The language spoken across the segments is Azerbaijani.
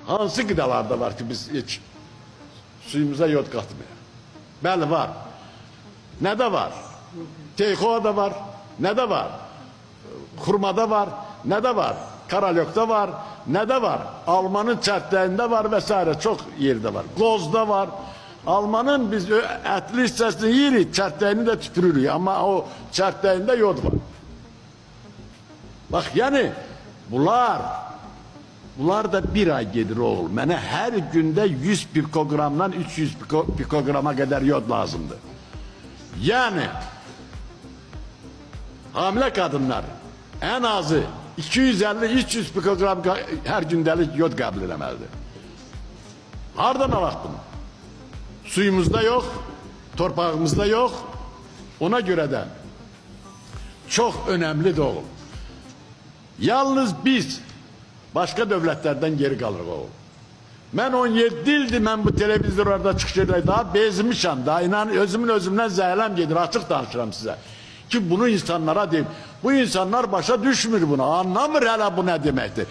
hansı gıdalarda var ki biz hiç suyumuza yod katmıyor? Bəli var. Ne de var? Teykoa var. Ne de var? Hurmada var. Ne de var? Karalök'te var. Ne de var? Almanın çertlerinde var vesaire. Çok yerde var. Gozda var. Almanın biz etli hissesini yiyirik. Çertlerini de tükürürük. Ama o çertlerinde yod var. Bak yani bunlar da bir ay gelir oğul. Mənə her günde 100 pikogramdan 300 pikograma kadar yod lazımdı. Yani hamile kadınlar en azı 250-300 pikogram her gündelik yod qəbul eləməlidir. Hardan alaq bunu? Suyumuzda yok, torpağımızda yok. Ona göre de çok önemli de oğul. Yalnız biz başka devletlerden geri kalırıq oğul. Ben 17 ildir ben bu televizorlarda çıxışırlar, daha bezmişəm, daha inan özümden zəhləm gedir, açıq danışıram size. Ki bunu insanlara deyim, bu insanlar başa düşmür bunu, anlamır hele bu ne demektir.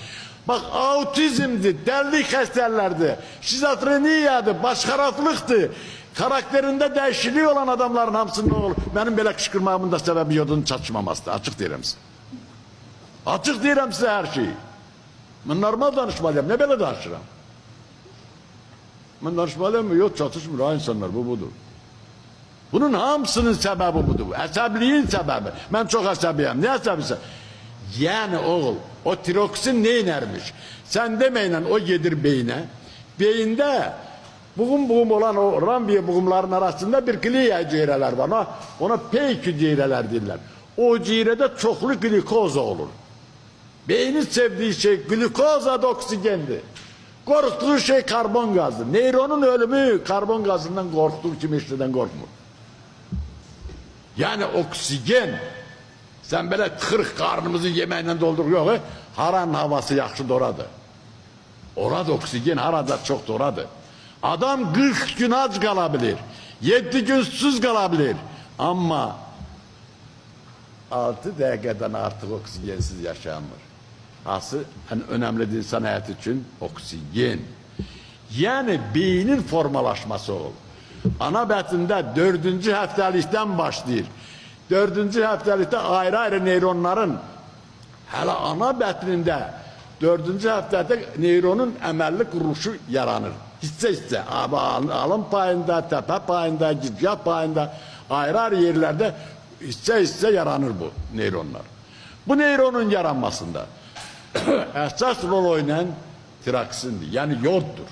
Bak autizmdi, delilik xəstələrdi, şizofreniyadı, başxaraflıqdı, karakterinde değişikliği olan adamların hamısının oğul. Benim böyle kışkırmamın da sebebi yodun çatışmamasıdır, açıq deyirəm size. Açıq deyirəm size her şeyi. Ben normal danışmalıyım, ne böyle danışıram? Ben danışmalıyım, yok çatışmır ha insanlar, bu budur. Bunun hamısının sebebi budur. Əsəbliyin sebebi. Ben çok əsəbiyim. Ne əsəbisi? Yani oğul, o tiroksin neynermiş? Sen demeyle o gelir beyine. Beyinde buğum olan o rambiye buğumların arasında bir gliya hücreler var. Ona peyk hücreler derler. O hücrede çoklu glikoza olur. Beynin sevdiği şey glikoza da oksigendi. Korktuğu şey karbon gazı. Neyronun ölümü karbon gazından korktuğu için işleden korkmuyor. Yani oksigen. Sen böyle tıkırık karnımızı yemeğiyle dolduruyor. Haranın havası yaxşı doradı. Orada oksigen harada çok doradı. Adam 40 gün aç kalabilir. 7 gün susuz kalabilir. Ama 6 dakikadan artık oksijensiz yaşanmır. Asıl en önemli insan hayatı için oksigen. Yani beynin formalaşması olur. Ana bətində 4-cü həftəlikdən başlayır. 4-cü həftəlikdə ayrı-ayrı neyronların hələ ana bətnində 4-cü həftədə neyronun əməlli quruluşu yaranır. Hissə-hissə, alın payında, təpə payında, gicgah payında, ayrı-ayrı yerlərdə hissə-hissə yaranır bu neyronlar. Bu neyronun yaranmasında əsas rol oynayan tiraksindir, yəni yoddur.